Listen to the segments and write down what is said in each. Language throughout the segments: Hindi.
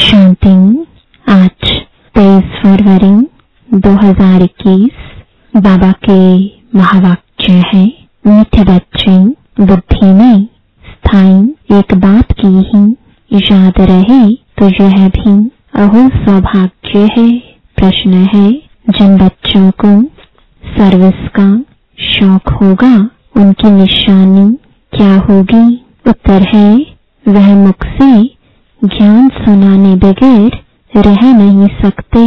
शांति। आज 23 फरवरी 2021 बाबा के महावाक्य है। मीठे बच्चे, बुद्धि में स्थायी एक बात की ही याद रहे तो यह भी अहो सौभाग्य है। प्रश्न है, जिन बच्चों को सर्विस का शौक होगा उनकी निशानी क्या होगी? उत्तर है, वह मुख से ज्ञान सुनाने बगैर रह नहीं सकते।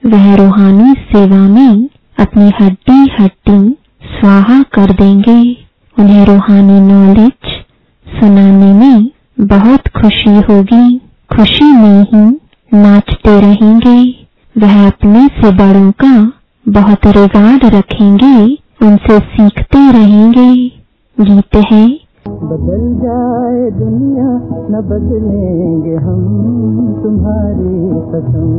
वह रूहानी सेवा में अपनी हड्डी हड्डी स्वाहा कर देंगे। उन्हें रूहानी नॉलेज सुनाने में बहुत खुशी होगी। खुशी में ही नाचते रहेंगे। वह अपने से बड़ों का बहुत रिगार्ड रखेंगे, उनसे सीखते रहेंगे। गीत है, बदल जाए दुनिया न बदलेंगे हम, तुम्हारी कसम।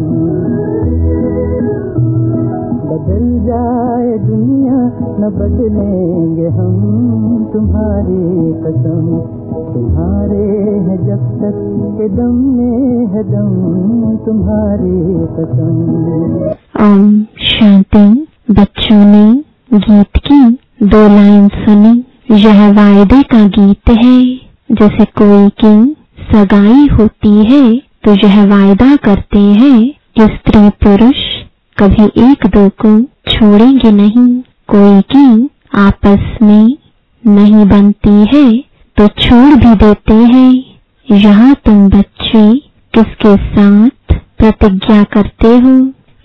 बदल जाए दुनिया न बदलेंगे हम, तुम्हारी कसम। तुम्हारे है जब तक के दम में है दम, तुम्हारी कसम। ओम शांति। बच्चों ने गीत की 2 लाइन सुनी। यह वायदे का गीत है। जैसे कोई की सगाई होती है तो यह वायदा करते हैं कि स्त्री पुरुष कभी एक दो को छोड़ेंगे नहीं। कोई की आपस में नहीं बनती है तो छोड़ भी देते हैं। यहाँ तुम बच्चे किसके साथ प्रतिज्ञा करते हो?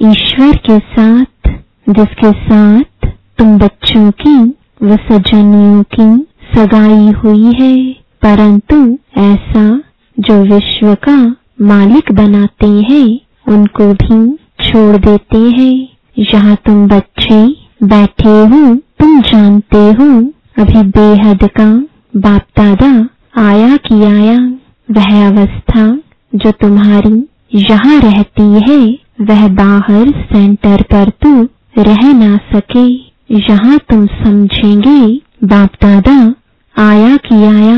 ईश्वर के साथ, जिसके साथ तुम बच्चों की व सजनियों की सगाई हुई है। परंतु ऐसा जो विश्व का मालिक बनाते हैं उनको भी छोड़ देते हैं। यहाँ तुम बच्चे बैठे हो, तुम जानते हो अभी बेहद का बाप दादा आया कि आया। वह अवस्था जो तुम्हारी यहाँ रहती है वह बाहर सेंटर पर तो रह ना सके। यहाँ तुम समझेंगे बाप दादा आया कि आया।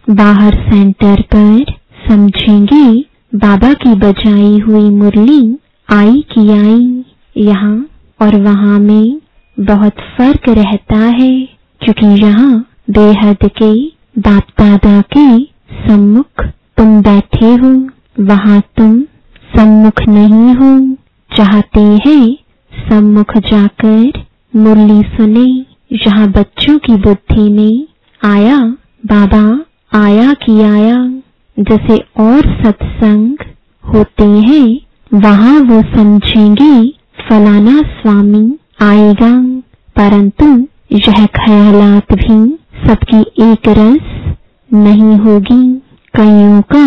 बाहर सेंटर पर समझेंगे बाबा की बजाई हुई मुरली आई कि आई। यहाँ और वहाँ में बहुत फर्क रहता है, क्योंकि यहाँ बेहद के बाप दादा के सम्मुख तुम बैठे हो, वहाँ तुम सम्मुख नहीं हो। चाहते हैं सम्मुख जाकर मुरली सुने। यहाँ बच्चों की बुद्धि में आया बाबा आया कि आया। जैसे और सत्संग होते हैं वहाँ वो समझेंगे फलाना स्वामी आएगा। परंतु यह ख्यालात भी सबकी एक रस नहीं होगी। कईयों का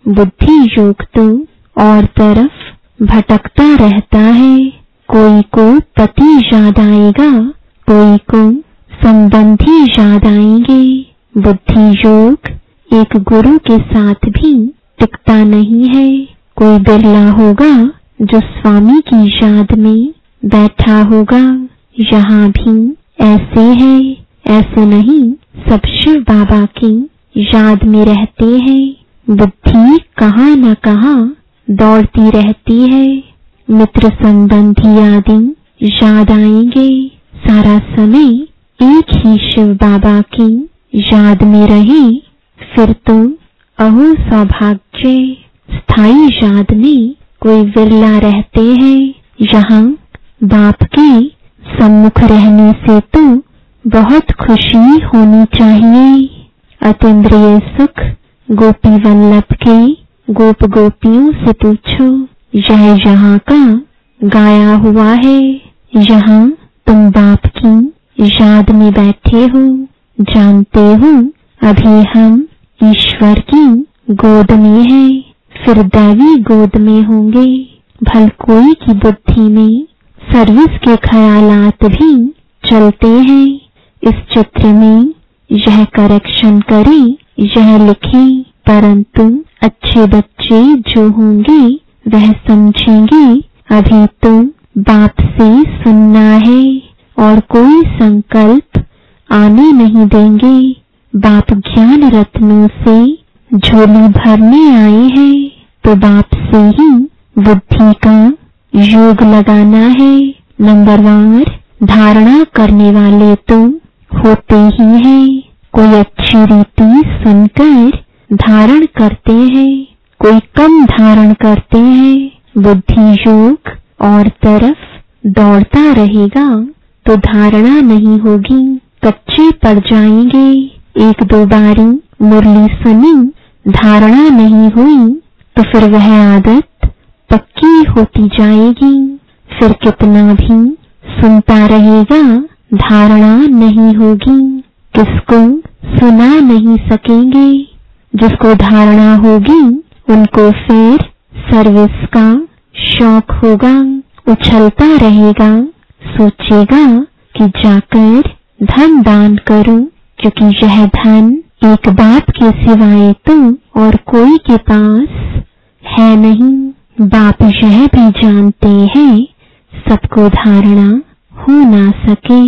बुद्धि योग तो और तरफ भटकता रहता है। कोई को पति याद आएगा, कोई को संबंधी याद आएंगे। बुद्धि योग एक गुरु के साथ भी टिकता नहीं है। कोई बिरला होगा जो स्वामी की याद में बैठा होगा। यहाँ भी ऐसे है, ऐसे नहीं, सब शिव बाबा की याद में रहते हैं। बुद्धि कहाँ न कहाँ दौड़ती रहती है। मित्र संबंधी आदि याद आएंगे। सारा समय एक ही शिव बाबा की याद में रहे फिर तो अहो सौभाग्य। स्थायी याद में कोई विरला रहते हैं। यहाँ बाप के सम्मुख रहने से तो बहुत खुशी होनी चाहिए। अतीन्द्रिय सुख गोपी वल्लभ के गोप गोपियों से पूछो, यह यहाँ का गाया हुआ है। यहाँ तुम बाप की याद में बैठे हो। जानते हो अभी हम ईश्वर की गोद में हैं, फिर दैवी गोद में होंगे। भल कोई की बुद्धि में सर्विस के ख्यालात भी चलते हैं। इस चित्र में यह करेक्शन करें, यह लिखें। परंतु अच्छे बच्चे जो होंगे वह समझेंगे अभी तो बाप से सुनना है और कोई संकल्प आने नहीं देंगे। बाप ज्ञान रत्नों से झोली भरने आए हैं तो बाप से ही बुद्धि का योग लगाना है। नंबरवार धारणा करने वाले तो होते ही हैं। कोई अच्छी रीति सुनकर धारण करते हैं, कोई कम धारण करते हैं। बुद्धि योग और तरफ दौड़ता रहेगा तो धारणा नहीं होगी, कच्चे पड़ जाएंगे। एक दो बारी मुरली सुनी, धारणा नहीं हुई तो फिर वह आदत पक्की होती जाएगी। फिर कितना भी सुनता रहेगा, धारणा नहीं होगी। किसको सुना नहीं सकेंगे। जिसको धारणा होगी उनको फिर सर्विस का शौक होगा, उछलता रहेगा, सोचेगा कि जाकर धन दान करूं, क्योंकि यह धन एक बाप के सिवाय तो और कोई के पास है नहीं। बाप यह भी जानते हैं सबको धारणा हो ना सके,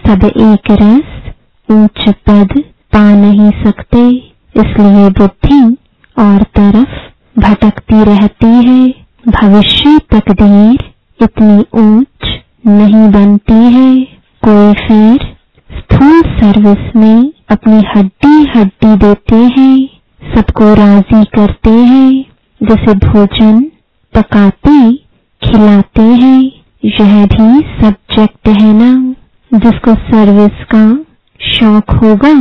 सब एक रस ऊंच पद पा नहीं सकते, इसलिए बुद्धि और तरफ भटकती रहती है। भविष्य तकदीर इतनी ऊंच नहीं बनती है। कोई फिर स्थूल सर्विस में अपनी हड्डी हड्डी देते हैं, सबको राजी करते हैं, जैसे भोजन पकाते खिलाते हैं। यह भी सब्जेक्ट है ना। जिसको सर्विस का शौक होगा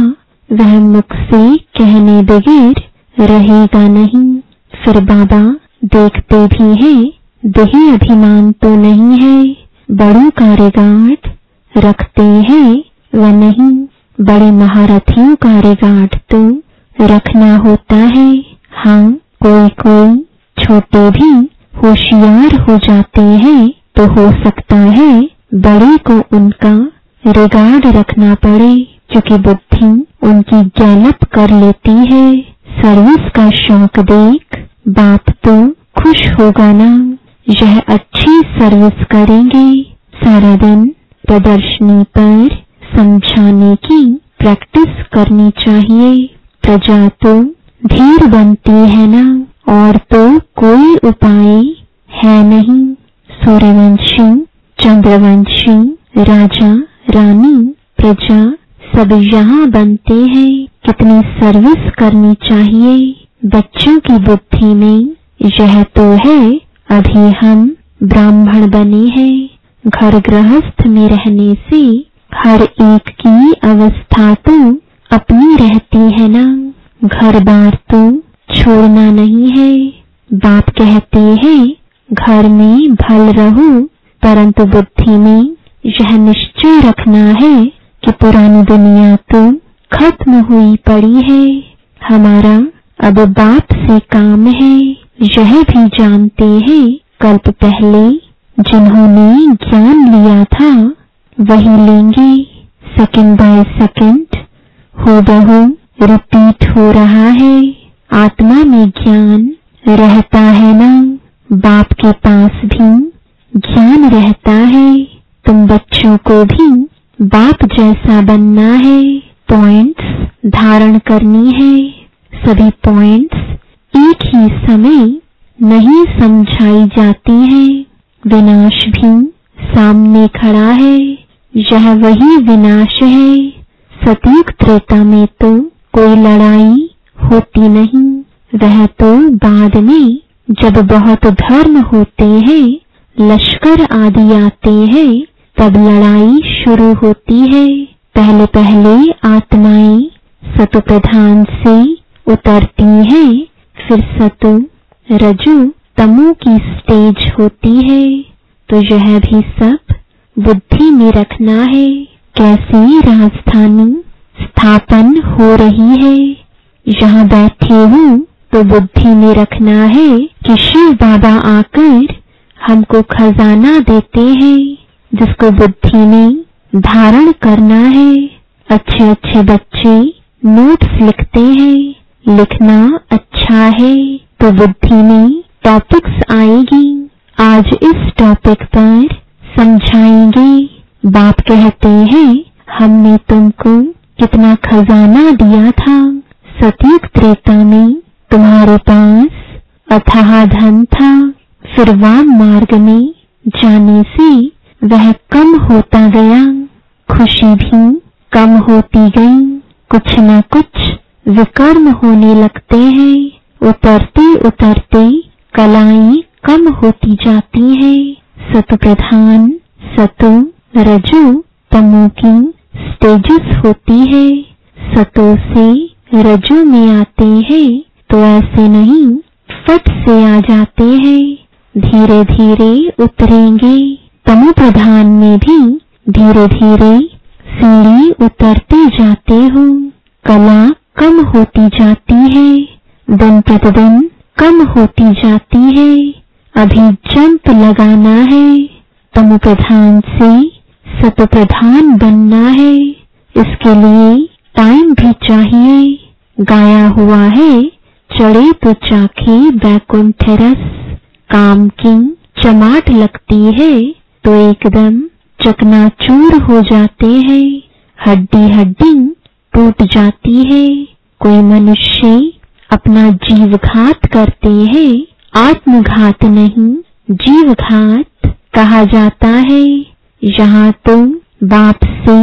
वह मुख से कहने बगैर रहेगा नहीं। फिर बाबा देखते भी हैं, देही अभिमान तो नहीं है, बड़ों का रिगार्ड रखते हैं वह नहीं। बड़े महारथियों का रिगार्ड तो रखना होता है। हाँ, कोई कोई छोटे भी होशियार हो जाते हैं तो हो सकता है बड़े को उनका रिगार्ड रखना पड़े, क्योंकि बुद्धि उनकी गैलप कर लेती है। सर्विस का शौक देख बाप तो खुश होगा ना। यह अच्छी सर्विस करेंगे। सारा दिन प्रदर्शनी पर समझाने की प्रैक्टिस करनी चाहिए। प्रजा तो धीर बनती है ना, और तो कोई उपाय है नहीं। सूर्यवंशी, चंद्रवंशी, राजा रानी, प्रजा सब यहाँ बनते हैं। कितनी सर्विस करनी चाहिए। बच्चों की बुद्धि में यह तो है, अभी हम ब्राह्मण बने हैं। घर गृहस्थ में रहने से हर एक की अवस्था तो अपनी रहती है ना। घर बार तो छोड़ना नहीं है। बाप कहते हैं घर में भल रहो, परंतु बुद्धि में यह निश्चय रखना है कि पुरानी दुनिया तो खत्म हुई पड़ी है। हमारा अब बाप से काम है। यह भी जानते हैं कल्प पहले जिन्होंने ज्ञान लिया था वही लेंगे। सेकंड बाय सेकंड हूबहू रिपीट हो रहा है। आत्मा में ज्ञान रहता है ना, बाप के पास भी ज्ञान रहता है। तुम बच्चों को भी बाप जैसा बनना है। पॉइंट्स धारण करनी है। सभी पॉइंट्स एक ही समय नहीं समझाई जाती है। विनाश भी सामने खड़ा है। यह वही विनाश है। सतयुग त्रेता में तो कोई लड़ाई होती नहीं, वह तो बाद में जब बहुत धर्म होते हैं, लश्कर आदि आते हैं, तब लड़ाई शुरू होती है। पहले पहले आत्माएं सतो प्रधान से उतरती हैं, फिर सतो रजु तमो की स्टेज होती है। तो यह भी सब बुद्धि में रखना है। कैसी राजधानी स्थापन हो रही है। यहाँ बैठे हूँ तो बुद्धि में रखना है कि शिव बाबा आकर हमको खजाना देते हैं, जिसको बुद्धि में धारण करना है। अच्छे अच्छे बच्चे नोट्स लिखते हैं। लिखना अच्छा है तो बुद्धि में टॉपिक्स आएगी। आज इस टॉपिक पर समझाएंगे। बाप कहते हैं हमने तुमको कितना खजाना दिया था। सतयुग त्रेता में तुम्हारे पास अथाह धन था, फिर वाम मार्ग में जाने से वह कम होता गया। खुशी भी कम होती गई। कुछ न कुछ विकर्म होने लगते हैं। उतरते उतरते कलाएं कम होती जाती हैं। सत्व प्रधान सत्व रजो तमो की स्टेजेस होती है। सतो से रजो में आते हैं तो ऐसे नहीं फट से आ जाते हैं, धीरे धीरे उतरेंगे। तमो प्रधान में भी धीरे धीरे सीढ़ी उतरते जाते हो। कला कम होती जाती है, दिन प्रतिदिन कम होती जाती है। अभी जंप लगाना है, तमो प्रधान से सत्व प्रधान बनना है। इसके लिए टाइम भी चाहिए। गाया हुआ है, चढ़े तो चाखे बैकुंठ रस। काम की चमाट लगती है तो एकदम चकनाचूर हो जाते हैं। हड्डी हड्डी टूट जाती है। कोई मनुष्य अपना जीवघात करते हैं, आत्मघात नहीं जीवघात कहा जाता है। यहाँ तो बाप से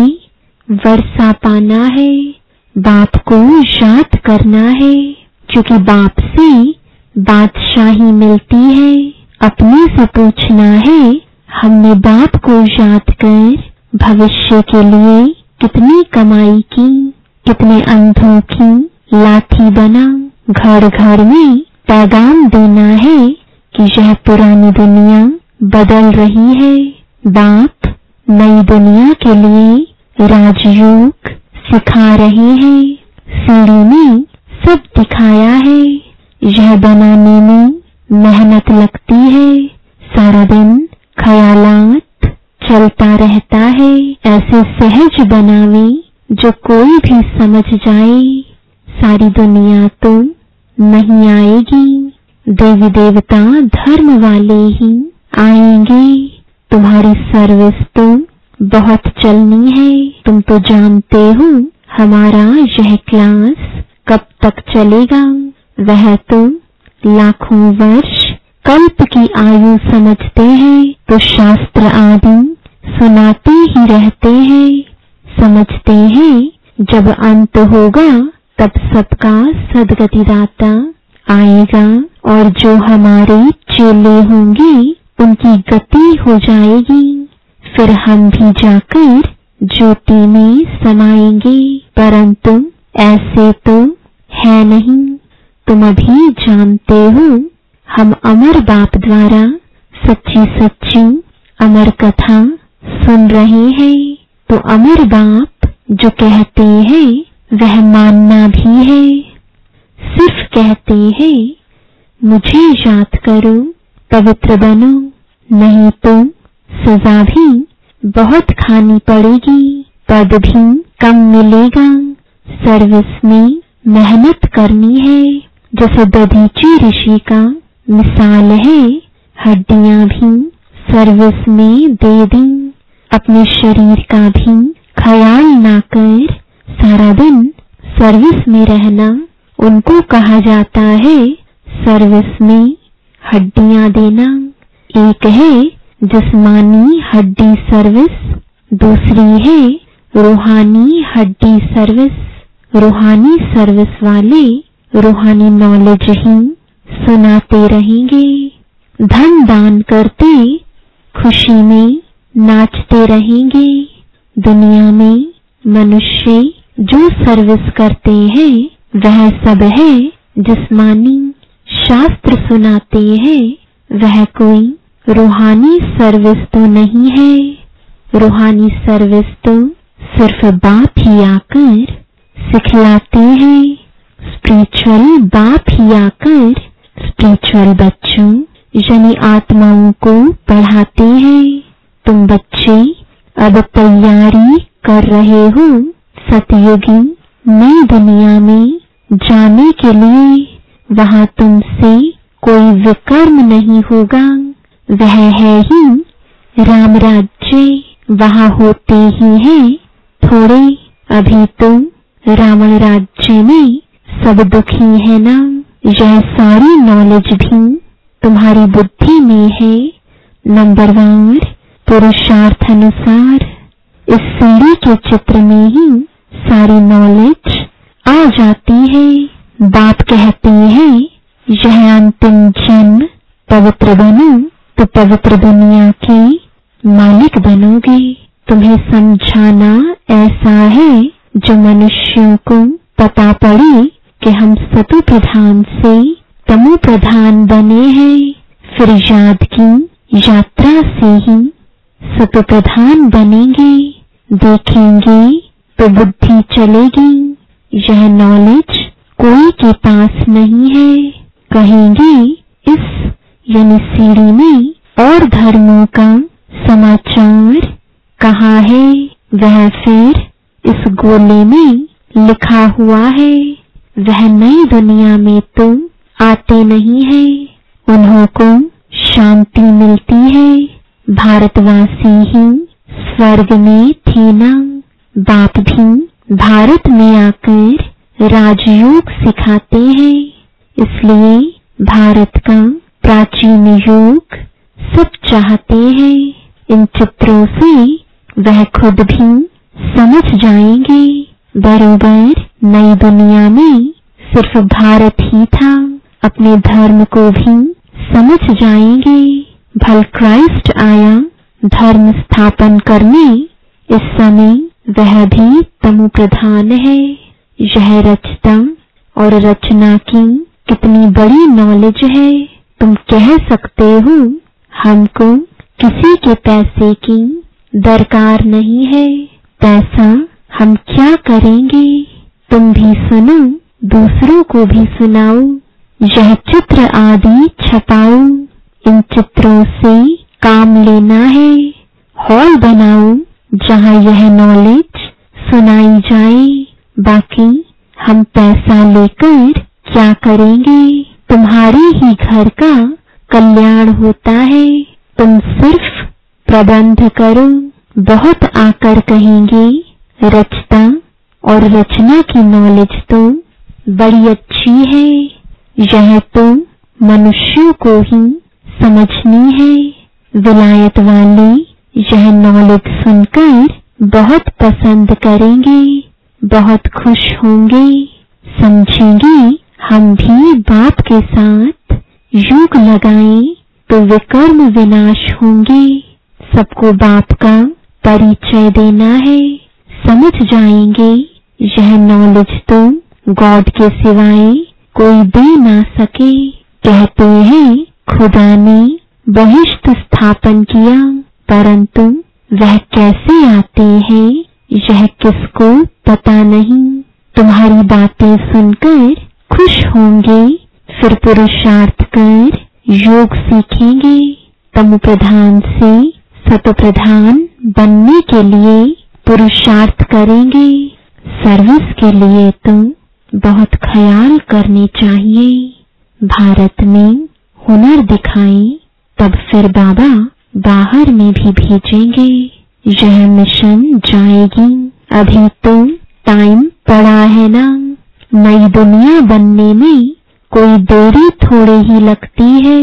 वर्षा पाना है, बाप को याद करना है, क्योंकि बाप से बादशाही मिलती है। अपने से पूछना है, हमने बाप को याद कर भविष्य के लिए कितनी कमाई की, कितने अंधों की लाठी बना। घर घर में पैगाम देना है कि यह पुरानी दुनिया बदल रही है। बाप नई दुनिया के लिए राजयोग सिखा रहे हैं। सीढ़ी में सब दिखाया है। यह बनाने में मेहनत लगती है। सारा दिन ख्यालात चलता रहता है। ऐसे सहज बनावे जो कोई भी समझ जाए। सारी दुनिया तो नहीं आएगी, देवी देवता धर्म वाले ही आएंगे। तुम्हारी सर्विस तो बहुत चलनी है। तुम तो जानते हो हमारा यह क्लास कब तक चलेगा। वह तो लाखों वर्ष कल्प की आयु समझते हैं तो शास्त्र आदि सुनाते ही रहते हैं। समझते हैं जब अंत होगा तब सबका सद्गतिदाता आएगा और जो हमारे चेले होंगे उनकी गति हो जाएगी। फिर हम भी जाकर ज्योति में समाएंगे। परंतु ऐसे तो है नहीं। तुम अभी जानते हो हम अमर बाप द्वारा सच्ची सच्ची अमर कथा सुन रहे हैं। तो अमर बाप जो कहते हैं वह मानना भी है। सिर्फ कहते हैं मुझे याद करो, पवित्र बनो, नहीं तो सजा भी बहुत खानी पड़ेगी, पद भी कम मिलेगा। सर्विस में मेहनत करनी है। जैसे दधीची ऋषि का मिसाल है, हड्डियां भी सर्विस में दे दी। अपने शरीर का भी ख्याल ना कर सारा दिन सर्विस में रहना, उनको कहा जाता है सर्विस में हड्डियां देना। एक है जिस्मानी हड्डी सर्विस, दूसरी है रूहानी हड्डी सर्विस। रूहानी सर्विस वाले रूहानी नॉलेज ही सुनाते रहेंगे। धन दान करते खुशी में नाचते रहेंगे। दुनिया में मनुष्य जो सर्विस करते हैं वह सब है जिस्मानी। शास्त्र सुनाते हैं वह कोई रूहानी सर्विस तो नहीं है। रूहानी सर्विस तो सिर्फ बाप ही आकर सिखलाते हैं। स्पिरिचुअल बाप ही आकर स्पिरिचुअल बच्चों यानी आत्माओं को पढ़ाते हैं। तुम बच्चे अब तैयारी कर रहे हो सतयुगी नई दुनिया में जाने के लिए। वहां तुमसे कोई विकर्म नहीं होगा। वह है ही राम राज्य। वहां होते ही हैं थोड़े। अभी तो रावण राज्य में सब दुखी है ना, यह सारी नॉलेज भी तुम्हारी बुद्धि में है, नंबरवार पुरुषार्थ अनुसार। इस सीढ़ी के चित्र में ही सारी नॉलेज आ जाती है। बाप कहते हैं यह अंतिम जन्म पवित्र बनो तो पवित्र दुनिया के मालिक बनोगे। तुम्हें समझाना ऐसा है जो मनुष्यों को पता पड़े कि हम सतो प्रधान से तमो प्रधान बने हैं, फिर याद की यात्रा से ही सतो प्रधान बनेंगे। देखेंगे तो बुद्धि चलेगी। यह नॉलेज कोई के पास नहीं है। कहेंगे इस यानी सीढ़ी में और धर्मों का समाचार कहाँ है? वह फिर इस गोले में लिखा हुआ है। वह नई दुनिया में तो आते नहीं है। उन्हों को शांति मिलती है। भारतवासी ही स्वर्ग में थे ना। बाप भी भारत में आकर राजयोग सिखाते हैं। इसलिए भारत का प्राचीन योग सब चाहते हैं। इन चित्रों से वह खुद भी समझ जाएंगे। बरोबर नई दुनिया में सिर्फ भारत ही था। अपने धर्म को भी समझ जाएंगे। भल क्राइस्ट आया धर्म स्थापन करने। इस समय वह भी तमो प्रधान है। यह रचता और रचना की कितनी बड़ी नॉलेज है। तुम कह सकते हो हमको किसी के पैसे की दरकार नहीं है। पैसा हम क्या करेंगे? तुम भी सुनो, दूसरों को भी सुनाओ। यह चित्र आदि छपाओ। इन चित्रों से काम लेना है। हॉल बनाओ जहाँ यह नॉलेज सुनाई जाए। बाकी हम पैसा लेकर क्या करेंगे? तुम्हारे ही घर का कल्याण होता है। तुम सिर्फ प्रबंध करो। बहुत आकर कहेंगे रचता और रचना की नॉलेज तो बड़ी अच्छी है। यह तो मनुष्यों को ही समझनी है। विलायत वाले यह नॉलेज सुनकर बहुत पसंद करेंगे, बहुत खुश होंगे। समझेंगे हम भी बाप के साथ योग लगाएं तो विकर्म विनाश होंगे। सबको बाप का परिचय देना है। समझ जाएंगे यह नॉलेज तो गॉड के सिवाय कोई दे ना सके। कहते हैं खुदा ने बहिष्ठ स्थापन किया, परंतु वह कैसे आते हैं यह किसको पता नहीं। तुम्हारी बातें सुनकर खुश होंगे, फिर पुरुषार्थ कर योग सीखेंगे। तमो प्रधान से सतो प्रधान बनने के लिए पुरुषार्थ करेंगे। सर्विस के लिए तो बहुत ख्याल करने चाहिए। भारत में हुनर दिखाएं, तब फिर बाबा बाहर में भी भेजेंगे। यह मिशन जाएगी। अभी तो टाइम पड़ा है ना। नई दुनिया बनने में कोई देरी थोड़ी ही लगती है।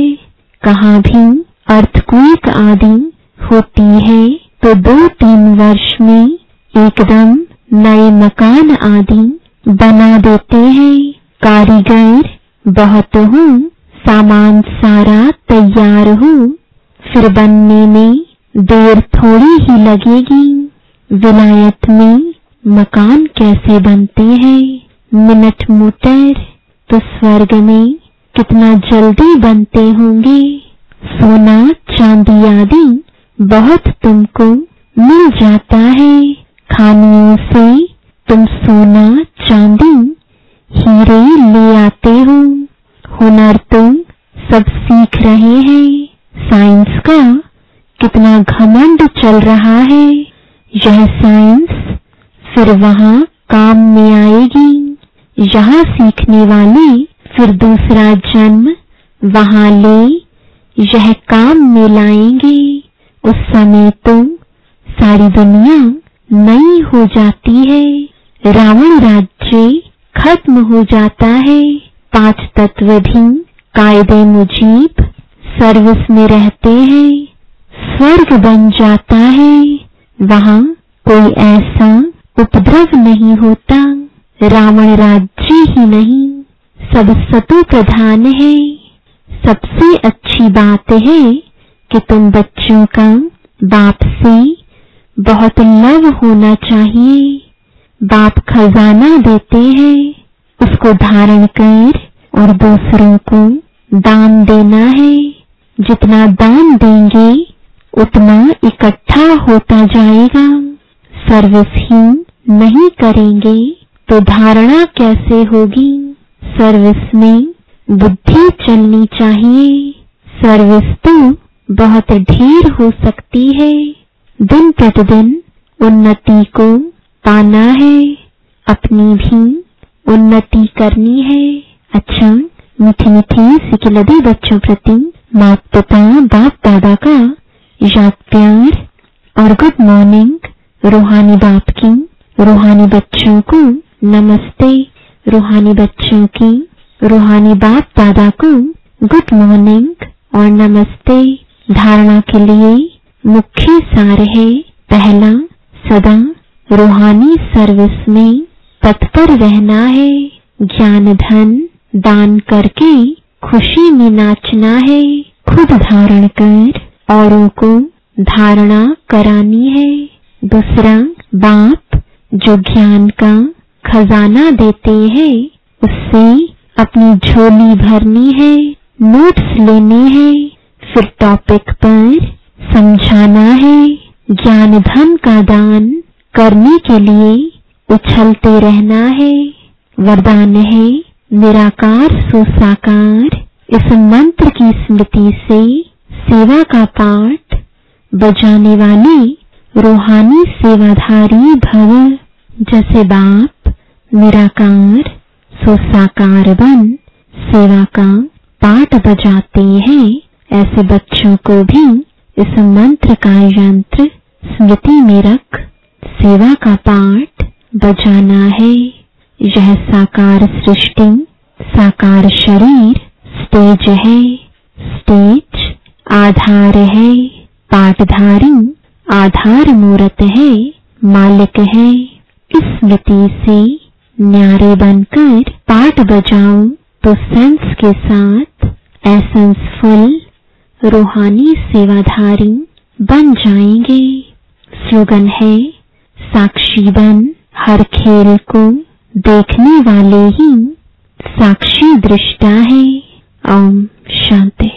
कहाँ भी अर्थक्वेक आदि होती है तो 2-3 वर्ष में एकदम नए मकान आदि बना देते हैं। कारीगर बहुत हो, सामान सारा तैयार हो, फिर बनने में देर थोड़ी ही लगेगी। विलायत में मकान कैसे बनते हैं? Minute motor. तो स्वर्ग में कितना जल्दी बनते होंगे। सोना चांदी आदि बहुत तुमको मिल जाता है। खानियों से तुम सोना चांदी हीरे ले आते हो। हुनर तुम सब सीख रहे हैं। साइंस का कितना घमंड चल रहा है। यह साइंस फिर वहाँ काम में आएगी। यहाँ सीखने वाले फिर दूसरा जन्म वहाँ ले यह काम में लाएंगे। उस समय तो सारी दुनिया नई हो जाती है। रावण राज्य खत्म हो जाता है। 5 तत्व भी कायदे मुजीब सर्विस में रहते हैं। स्वर्ग बन जाता है, वहां कोई ऐसा उपद्रव नहीं होता। रावण राज्य ही नहीं, सब सतु प्रधान है। सबसे अच्छी बात है कि तुम बच्चों का बाप से बहुत लव होना चाहिए। बाप खजाना देते हैं, उसको धारण कर और दूसरों को दान देना है। जितना दान देंगे उतना इकट्ठा होता जाएगा। सर्विस ही नहीं करेंगे तो धारणा कैसे होगी। सर्विस में बुद्धि चलनी चाहिए। सर्विस तो बहुत ढेर हो सकती है। दिन प्रतिदिन उन्नति को पाना है, अपनी भी उन्नति करनी है। अच्छा, मीठी मीठी सिकिलदी बच्चों प्रति माता पिता बाप दादा का याद प्यार और गुड मॉर्निंग। रूहानी बाप की रूहानी बच्चों को नमस्ते। रूहानी बच्चों की रूहानी बाप दादा को गुड मॉर्निंग और नमस्ते। धारणा के लिए मुख्य सार है, पहला, सदा रूहानी सर्विस में तत्पर रहना है। ज्ञान धन दान करके खुशी में नाचना है। खुद धारण कर औरों को धारणा करानी है। दूसरा, बाप जो ज्ञान का खजाना देते हैं उससे अपनी झोली भरनी है, नोट्स लेने हैं, फिर टॉपिक पर समझाना है। ज्ञान धन का दान करने के लिए उछलते रहना है। वरदान है, निराकार सुसाकार। इस मंत्र की स्मृति से सेवा का पाठ बजाने वाले रूहानी सेवाधारी भव। जैसे बाप निराकार सुसाकार बन सेवा का पाठ बजाते हैं, ऐसे बच्चों को भी इस मंत्र का यंत्र स्मृति में रख सेवा का पाठ बजाना है। यह साकार सृष्टि साकार शरीर स्टेज है। स्टेज आधार है, पाठधारी आधार मूर्त है, मालिक है। इस स्मृति से न्यारे बनकर पाठ बजाओ तो सेंस के साथ एसेंसफुल रूहानी सेवाधारी बन जाएंगे। स्लोगन है, साक्षी बन, हर खेल को देखने वाले ही साक्षी दृष्टा है। ओम शांति।